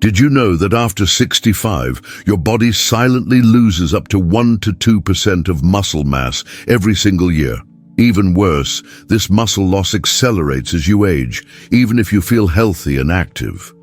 Did you know that after 65, your body silently loses up to 1 to 2% of muscle mass every single year? Even worse, this muscle loss accelerates as you age, even if you feel healthy and active.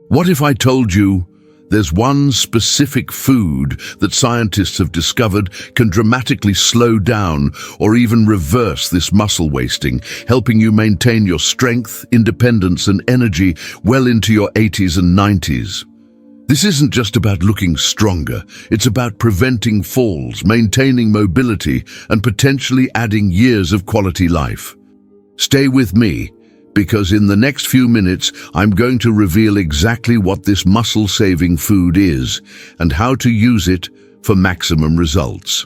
What if I told you there's one specific food that scientists have discovered can dramatically slow down or even reverse this muscle wasting, helping you maintain your strength, independence, and energy well into your 80s and 90s? This isn't just about looking stronger, it's about preventing falls, maintaining mobility, and potentially adding years of quality life. Stay with me, because in the next few minutes, I'm going to reveal exactly what this muscle-saving food is and how to use it for maximum results.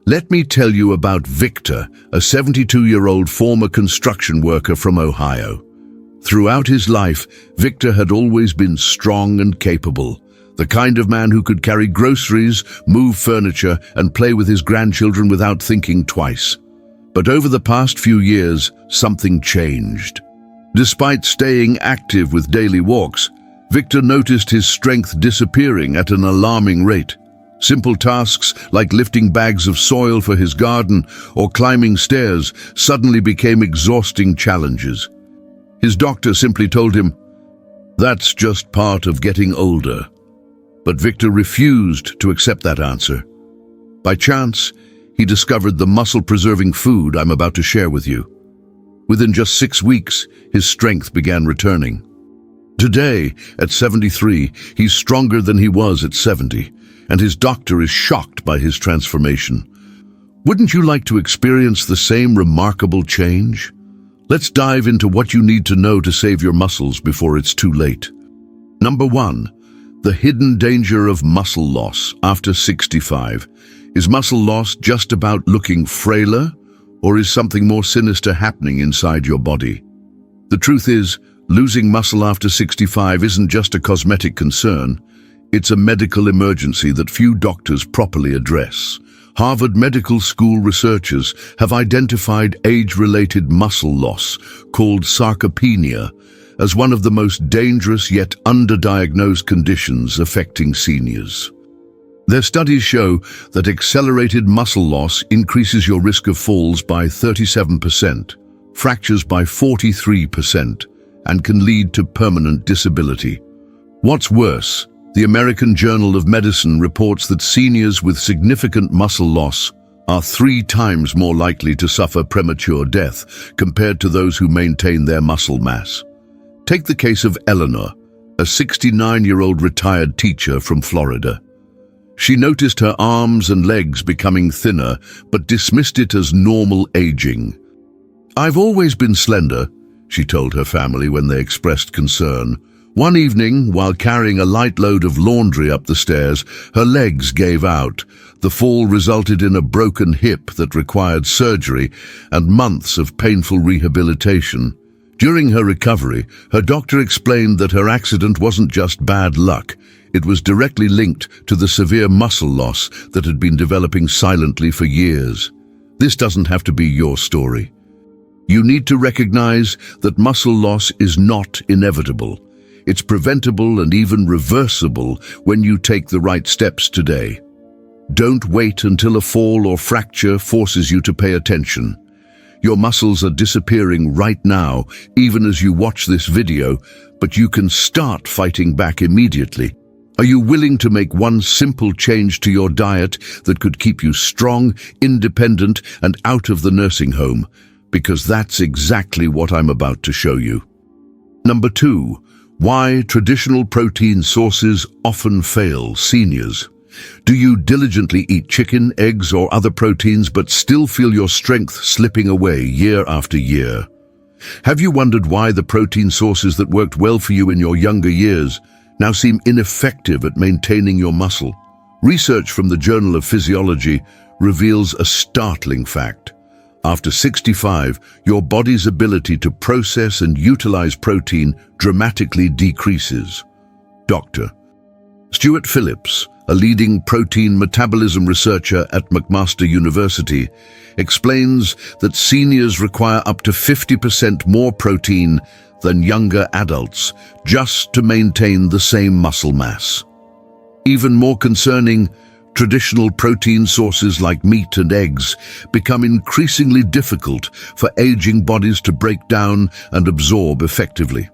Let me tell you about Victor, a 72-year-old former construction worker from Ohio. Throughout his life, Victor had always been strong and capable, the kind of man who could carry groceries, move furniture, and play with his grandchildren without thinking twice. But over the past few years, something changed. Despite staying active with daily walks, Victor noticed his strength disappearing at an alarming rate. Simple tasks like lifting bags of soil for his garden or climbing stairs suddenly became exhausting challenges. His doctor simply told him, "That's just part of getting older." But Victor refused to accept that answer. By chance, he discovered the muscle-preserving food I'm about to share with you. Within just 6 weeks, his strength began returning. Today, at 73, he's stronger than he was at 70, and his doctor is shocked by his transformation. Wouldn't you like to experience the same remarkable change? Let's dive into what you need to know to save your muscles before it's too late. Number 1, the hidden danger of muscle loss after 65. Is muscle loss just about looking frailer, or is something more sinister happening inside your body? The truth is, losing muscle after 65 isn't just a cosmetic concern. It's a medical emergency that few doctors properly address. Harvard Medical School researchers have identified age-related muscle loss, called sarcopenia, as one of the most dangerous yet underdiagnosed conditions affecting seniors. Their studies show that accelerated muscle loss increases your risk of falls by 37%, fractures by 43%, and can lead to permanent disability. What's worse, the American Journal of Medicine reports that seniors with significant muscle loss are 3 times more likely to suffer premature death compared to those who maintain their muscle mass. Take the case of Eleanor, a 69-year-old retired teacher from Florida. She noticed her arms and legs becoming thinner, but dismissed it as normal aging. "I've always been slender," she told her family when they expressed concern. One evening, while carrying a light load of laundry up the stairs, her legs gave out. The fall resulted in a broken hip that required surgery and months of painful rehabilitation. During her recovery, her doctor explained that her accident wasn't just bad luck. It was directly linked to the severe muscle loss that had been developing silently for years. This doesn't have to be your story. You need to recognize that muscle loss is not inevitable. It's preventable and even reversible when you take the right steps today. Don't wait until a fall or fracture forces you to pay attention. Your muscles are disappearing right now, even as you watch this video, but you can start fighting back immediately. Are you willing to make one simple change to your diet that could keep you strong, independent, and out of the nursing home? Because that's exactly what I'm about to show you. Number 2. Why traditional protein sources often fail seniors. Do you diligently eat chicken, eggs, or other proteins but still feel your strength slipping away year after year? Have you wondered why the protein sources that worked well for you in your younger years now seem ineffective at maintaining your muscle? Research from the Journal of Physiology reveals a startling fact. After 65, your body's ability to process and utilize protein dramatically decreases. Dr. Stuart Phillips, a leading protein metabolism researcher at McMaster University, explains that seniors require up to 50% more protein than younger adults just to maintain the same muscle mass. Even more concerning, traditional protein sources like meat and eggs become increasingly difficult for aging bodies to break down and absorb effectively.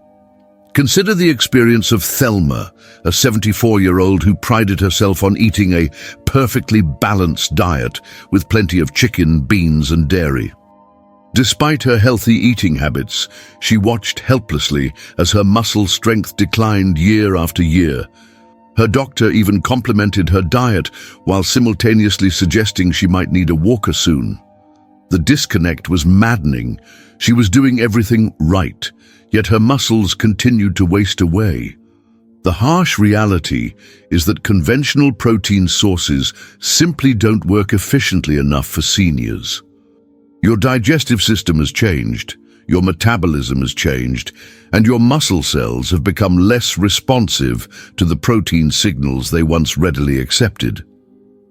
Consider the experience of Thelma, a 74-year-old who prided herself on eating a perfectly balanced diet with plenty of chicken, beans, and dairy. Despite her healthy eating habits, she watched helplessly as her muscle strength declined year after year. Her doctor even complimented her diet while simultaneously suggesting she might need a walker soon. The disconnect was maddening. She was doing everything right, yet her muscles continued to waste away. The harsh reality is that conventional protein sources simply don't work efficiently enough for seniors. Your digestive system has changed, your metabolism has changed, and your muscle cells have become less responsive to the protein signals they once readily accepted.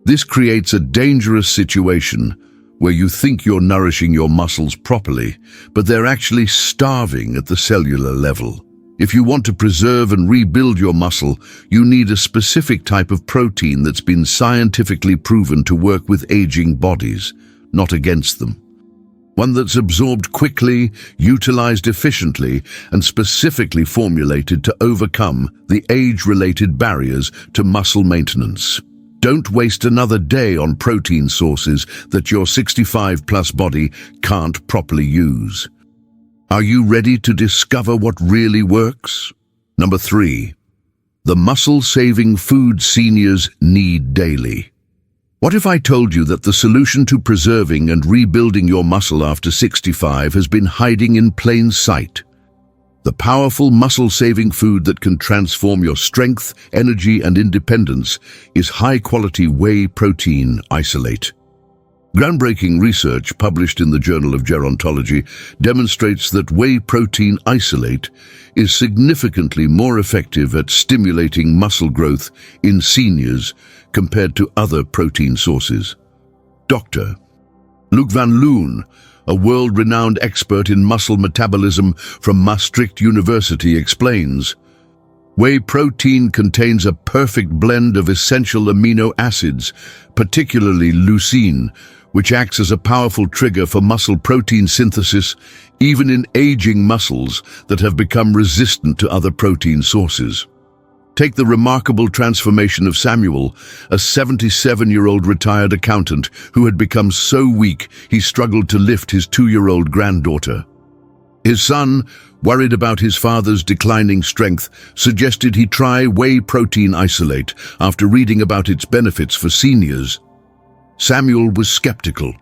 This creates a dangerous situation where you think you're nourishing your muscles properly, but they're actually starving at the cellular level. If you want to preserve and rebuild your muscle, you need a specific type of protein that's been scientifically proven to work with aging bodies, not against them. One that's absorbed quickly, utilized efficiently, and specifically formulated to overcome the age-related barriers to muscle maintenance. Don't waste another day on protein sources that your 65-plus body can't properly use. Are you ready to discover what really works? Number 3. The muscle-saving food seniors need daily. What if I told you that the solution to preserving and rebuilding your muscle after 65 has been hiding in plain sight? The powerful muscle-saving food that can transform your strength, energy, and independence is high-quality whey protein isolate. Groundbreaking research published in the Journal of Gerontology demonstrates that whey protein isolate is significantly more effective at stimulating muscle growth in seniors compared to other protein sources. Dr. Luc van Loon, a world-renowned expert in muscle metabolism from Maastricht University, explains, whey protein contains a perfect blend of essential amino acids, particularly leucine, which acts as a powerful trigger for muscle protein synthesis, even in aging muscles that have become resistant to other protein sources. Take the remarkable transformation of Samuel, a 77-year-old retired accountant who had become so weak he struggled to lift his 2-year-old granddaughter. His son, worried about his father's declining strength, suggested he try whey protein isolate after reading about its benefits for seniors. Samuel was skeptical.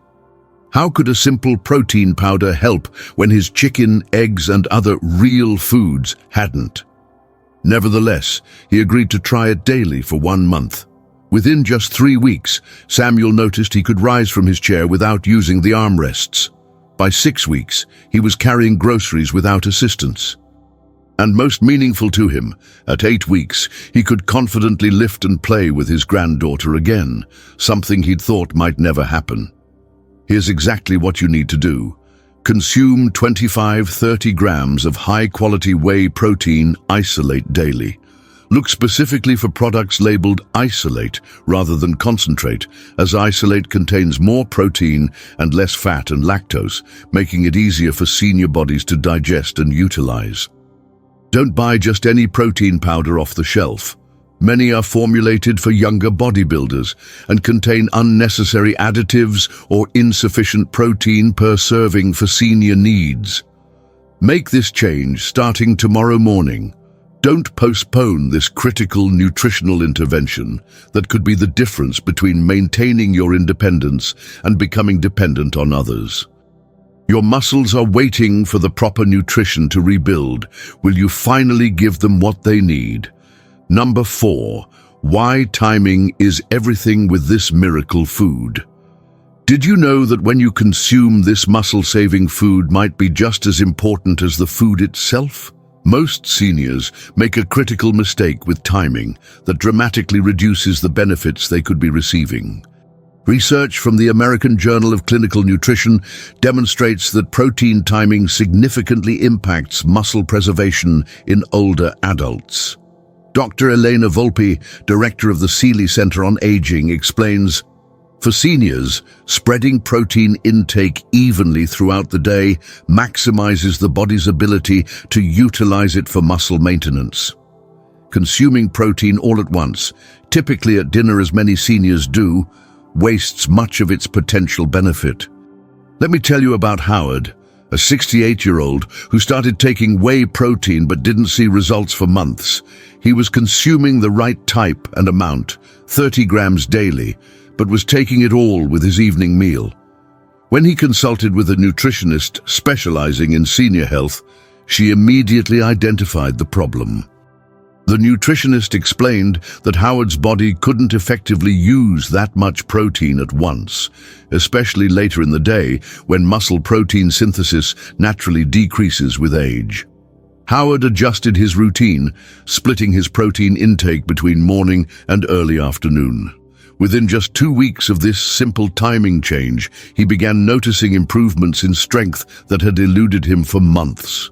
How could a simple protein powder help when his chicken, eggs, and other real foods hadn't? Nevertheless, he agreed to try it daily for 1 month. Within just 3 weeks, Samuel noticed he could rise from his chair without using the armrests. By 6 weeks, he was carrying groceries without assistance. And most meaningful to him, at 8 weeks, he could confidently lift and play with his granddaughter again, something he'd thought might never happen. Here's exactly what you need to do. Consume 25-30 grams of high-quality whey protein isolate daily. Look specifically for products labeled isolate rather than concentrate, as isolate contains more protein and less fat and lactose, making it easier for senior bodies to digest and utilize. Don't buy just any protein powder off the shelf. Many are formulated for younger bodybuilders and contain unnecessary additives or insufficient protein per serving for senior needs. Make this change starting tomorrow morning. Don't postpone this critical nutritional intervention that could be the difference between maintaining your independence and becoming dependent on others. Your muscles are waiting for the proper nutrition to rebuild. Will you finally give them what they need? Number 4. Why timing is everything with this miracle food. Did you know that when you consume this muscle-saving food might be just as important as the food itself? Most seniors make a critical mistake with timing that dramatically reduces the benefits they could be receiving. Research from the American Journal of Clinical Nutrition demonstrates that protein timing significantly impacts muscle preservation in older adults. Dr. Elena Volpe, director of the Seeley Center on Aging, explains, for seniors, spreading protein intake evenly throughout the day maximizes the body's ability to utilize it for muscle maintenance. Consuming protein all at once, typically at dinner as many seniors do, wastes much of its potential benefit. Let me tell you about Howard, a 68-year-old who started taking whey protein but didn't see results for months. He was consuming the right type and amount, 30 grams daily, but was taking it all with his evening meal. When he consulted with a nutritionist specializing in senior health, she immediately identified the problem. The nutritionist explained that Howard's body couldn't effectively use that much protein at once, especially later in the day when muscle protein synthesis naturally decreases with age. Howard adjusted his routine, splitting his protein intake between morning and early afternoon. Within just 2 weeks of this simple timing change, he began noticing improvements in strength that had eluded him for months.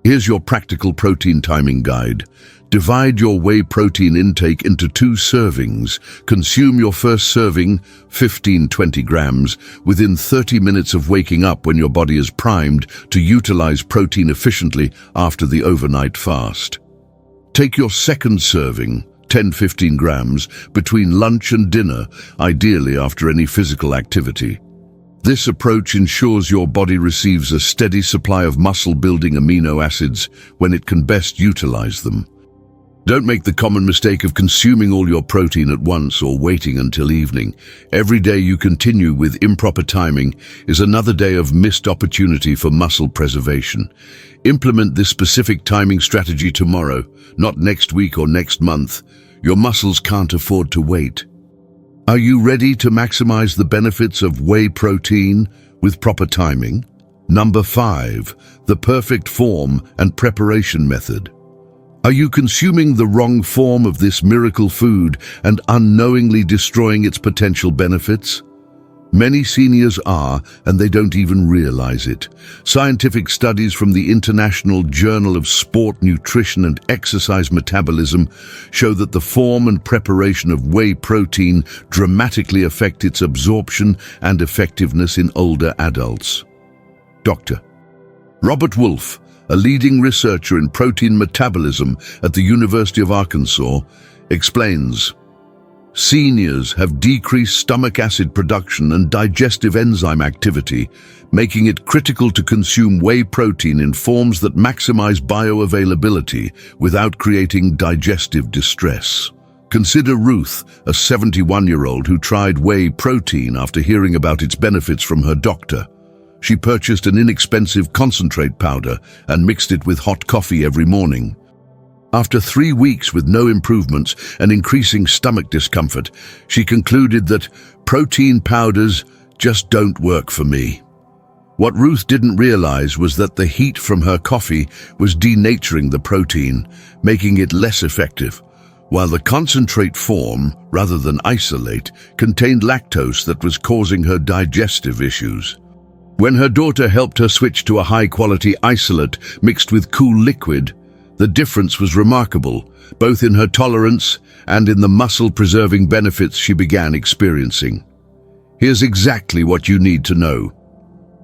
Here's your practical protein timing guide. Divide your whey protein intake into 2 servings. Consume your first serving, 15-20 grams, within 30 minutes of waking up when your body is primed to utilize protein efficiently after the overnight fast. Take your second serving, 10-15 grams, between lunch and dinner, ideally after any physical activity. This approach ensures your body receives a steady supply of muscle-building amino acids when it can best utilize them. Don't make the common mistake of consuming all your protein at once or waiting until evening. Every day you continue with improper timing is another day of missed opportunity for muscle preservation. Implement this specific timing strategy tomorrow, not next week or next month. Your muscles can't afford to wait. Are you ready to maximize the benefits of whey protein with proper timing? Number 5, the perfect form and preparation method. Are you consuming the wrong form of this miracle food and unknowingly destroying its potential benefits? Many seniors are, and they don't even realize it. Scientific studies from the International Journal of Sport Nutrition and Exercise Metabolism show that the form and preparation of whey protein dramatically affect its absorption and effectiveness in older adults. Dr. Robert Wolfe, a leading researcher in protein metabolism at the University of Arkansas, explains, seniors have decreased stomach acid production and digestive enzyme activity, making it critical to consume whey protein in forms that maximize bioavailability without creating digestive distress. Consider Ruth, a 71-year-old who tried whey protein after hearing about its benefits from her doctor. She purchased an inexpensive concentrate powder and mixed it with hot coffee every morning. After 3 weeks with no improvements and increasing stomach discomfort, she concluded that protein powders just don't work for me. What Ruth didn't realize was that the heat from her coffee was denaturing the protein, making it less effective, while the concentrate form, rather than isolate, contained lactose that was causing her digestive issues. When her daughter helped her switch to a high-quality isolate mixed with cool liquid, the difference was remarkable, both in her tolerance and in the muscle-preserving benefits she began experiencing. Here's exactly what you need to know.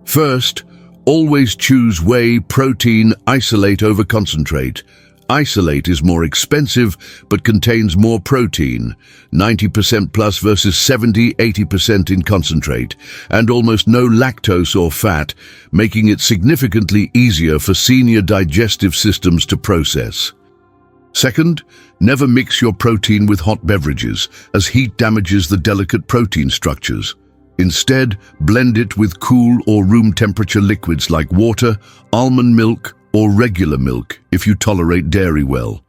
First, always choose whey protein isolate over concentrate. Isolate is more expensive but contains more protein, 90% plus versus 70-80% in concentrate, and almost no lactose or fat, making it significantly easier for senior digestive systems to process. Second, never mix your protein with hot beverages, as heat damages the delicate protein structures. Instead, blend it with cool or room temperature liquids like water, almond milk, or regular milk if you tolerate dairy well.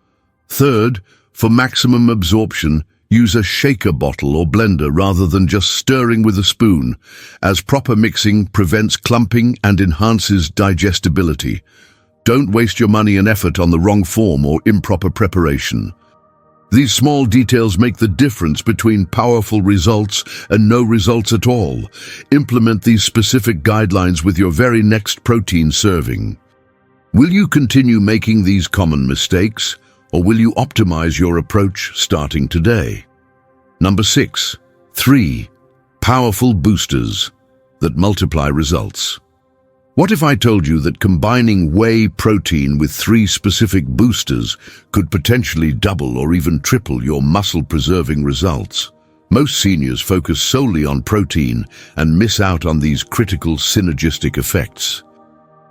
Third, for maximum absorption, use a shaker bottle or blender rather than just stirring with a spoon, as proper mixing prevents clumping and enhances digestibility. Don't waste your money and effort on the wrong form or improper preparation. These small details make the difference between powerful results and no results at all. Implement these specific guidelines with your very next protein serving. Will you continue making these common mistakes, or will you optimize your approach starting today? Number 6. 3 powerful boosters that multiply results. What if I told you that combining whey protein with 3 specific boosters could potentially double or even triple your muscle-preserving results? Most seniors focus solely on protein and miss out on these critical synergistic effects.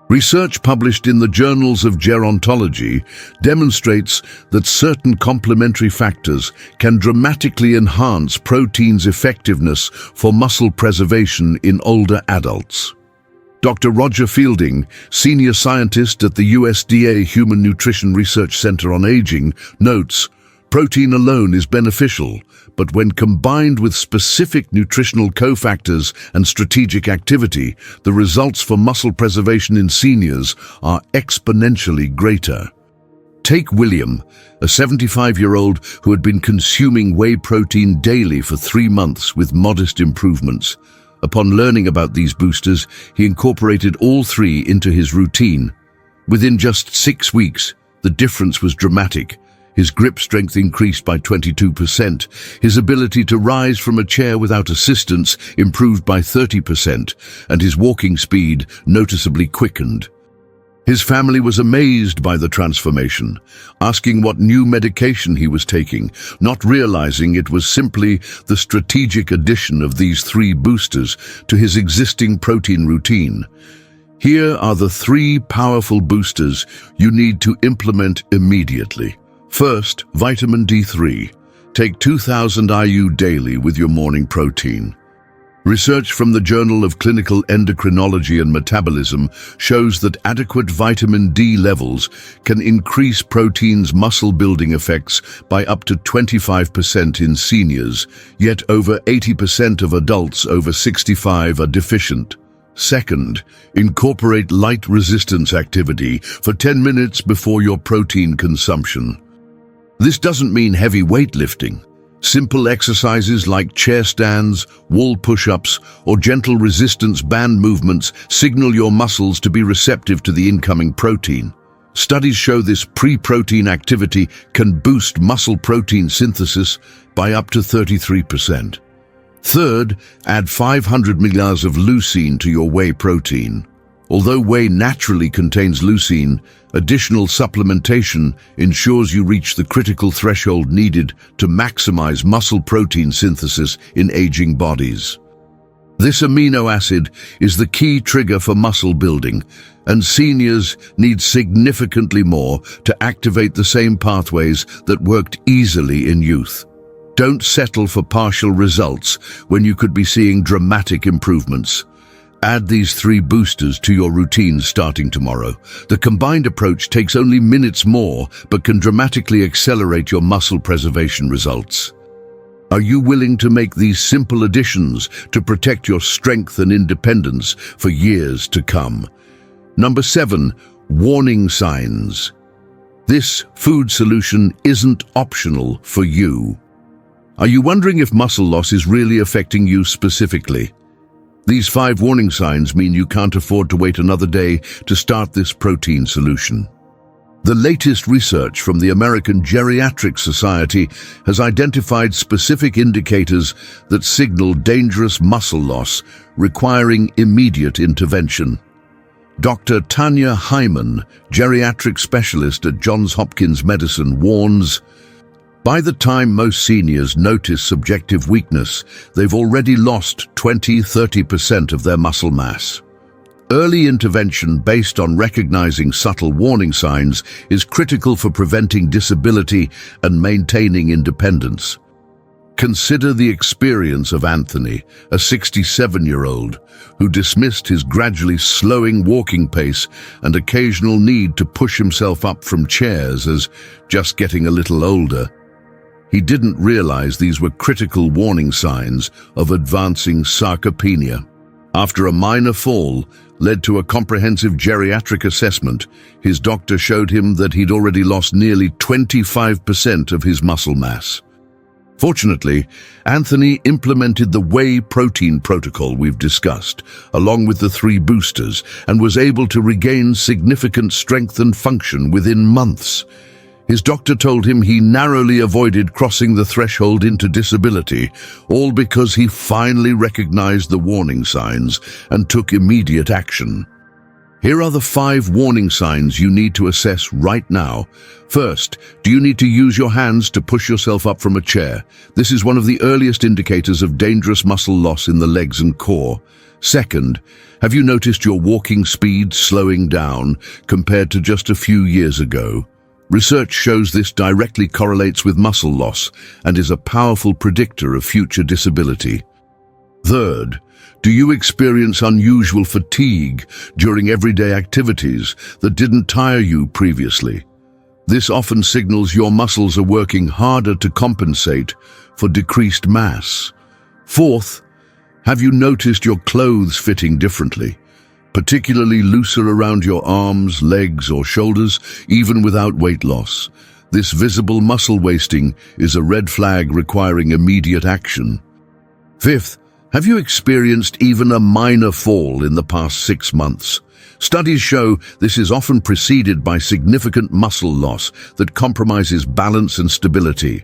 Research published in the journals of gerontology demonstrates that certain complementary factors can dramatically enhance protein's effectiveness for muscle preservation in older adults. Dr. Roger Fielding, senior scientist at the USDA Human Nutrition Research Center on Aging, notes, protein alone is beneficial, but when combined with specific nutritional cofactors and strategic activity, the results for muscle preservation in seniors are exponentially greater. Take William, a 75-year-old who had been consuming whey protein daily for 3 months with modest improvements. Upon learning about these boosters, he incorporated all 3 into his routine. Within just 6 weeks, the difference was dramatic. His grip strength increased by 22%. His ability to rise from a chair without assistance improved by 30%, and his walking speed noticeably quickened. His family was amazed by the transformation, asking what new medication he was taking, not realizing it was simply the strategic addition of these 3 boosters to his existing protein routine. Here are the 3 powerful boosters you need to implement immediately. First, vitamin D3. Take 2000 IU daily with your morning protein. Research from the Journal of Clinical Endocrinology and Metabolism shows that adequate vitamin D levels can increase protein's muscle-building effects by up to 25% in seniors, yet over 80% of adults over 65 are deficient. Second, incorporate light resistance activity for 10 minutes before your protein consumption. This doesn't mean heavy weightlifting. Simple exercises like chair stands, wall push-ups, or gentle resistance band movements signal your muscles to be receptive to the incoming protein. Studies show this pre-protein activity can boost muscle protein synthesis by up to 33%. Third, add 500 mg of leucine to your whey protein. Although whey naturally contains leucine, additional supplementation ensures you reach the critical threshold needed to maximize muscle protein synthesis in aging bodies. This amino acid is the key trigger for muscle building, and seniors need significantly more to activate the same pathways that worked easily in youth. Don't settle for partial results when you could be seeing dramatic improvements. Add these 3 boosters to your routine starting tomorrow. The combined approach takes only minutes more, but can dramatically accelerate your muscle preservation results. Are you willing to make these simple additions to protect your strength and independence for years to come? Number 7, warning signs. This food solution isn't optional for you. Are you wondering if muscle loss is really affecting you specifically? These 5 warning signs mean you can't afford to wait another day to start this protein solution. The latest research from the American Geriatric Society has identified specific indicators that signal dangerous muscle loss requiring immediate intervention. Dr. Tanya Hyman, geriatric specialist at Johns Hopkins Medicine, warns, by the time most seniors notice subjective weakness, they've already lost 20–30% of their muscle mass. Early intervention based on recognizing subtle warning signs is critical for preventing disability and maintaining independence. Consider the experience of Anthony, a 67-year-old, who dismissed his gradually slowing walking pace and occasional need to push himself up from chairs as just getting a little older. He didn't realize these were critical warning signs of advancing sarcopenia. After a minor fall led to a comprehensive geriatric assessment, his doctor showed him that he'd already lost nearly 25% of his muscle mass. Fortunately, Anthony implemented the whey protein protocol we've discussed, along with the 3 boosters, and was able to regain significant strength and function within months. His doctor told him he narrowly avoided crossing the threshold into disability, all because he finally recognized the warning signs and took immediate action. Here are the 5 warning signs you need to assess right now. First, do you need to use your hands to push yourself up from a chair? This is one of the earliest indicators of dangerous muscle loss in the legs and core. Second, have you noticed your walking speed slowing down compared to just a few years ago? Research shows this directly correlates with muscle loss and is a powerful predictor of future disability. Third, do you experience unusual fatigue during everyday activities that didn't tire you previously? This often signals your muscles are working harder to compensate for decreased mass. Fourth, have you noticed your clothes fitting differently, particularly looser around your arms, legs, or shoulders, even without weight loss? This visible muscle wasting is a red flag requiring immediate action. Fifth, have you experienced even a minor fall in the past 6 months? Studies show this is often preceded by significant muscle loss that compromises balance and stability.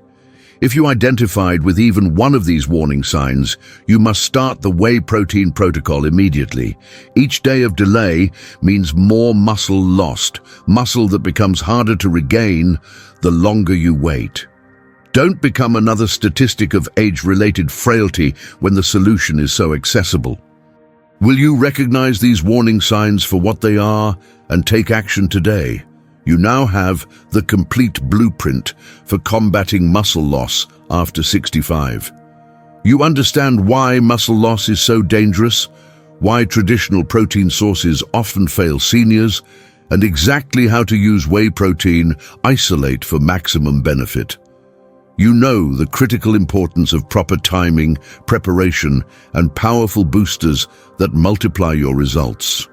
If you identified with even one of these warning signs, you must start the whey protein protocol immediately. Each day of delay means more muscle lost, muscle that becomes harder to regain the longer you wait. Don't become another statistic of age-related frailty when the solution is so accessible. Will you recognize these warning signs for what they are and take action today? You now have the complete blueprint for combating muscle loss after 65. You understand why muscle loss is so dangerous, why traditional protein sources often fail seniors, and exactly how to use whey protein isolate for maximum benefit. You know the critical importance of proper timing, preparation, and powerful boosters that multiply your results.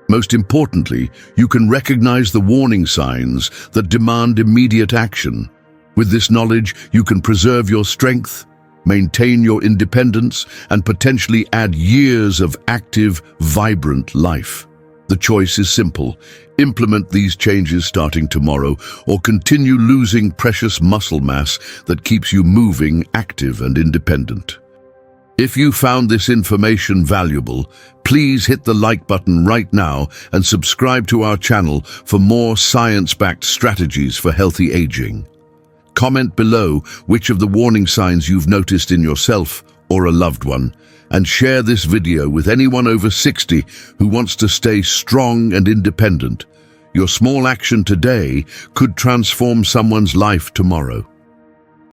Most importantly, you can recognize the warning signs that demand immediate action. With this knowledge, you can preserve your strength, maintain your independence, and potentially add years of active, vibrant life. The choice is simple. Implement these changes starting tomorrow, or continue losing precious muscle mass that keeps you moving, active, and independent. If you found this information valuable, please hit the like button right now and subscribe to our channel for more science-backed strategies for healthy aging. Comment below which of the warning signs you've noticed in yourself or a loved one, and share this video with anyone over 60 who wants to stay strong and independent. Your small action today could transform someone's life tomorrow.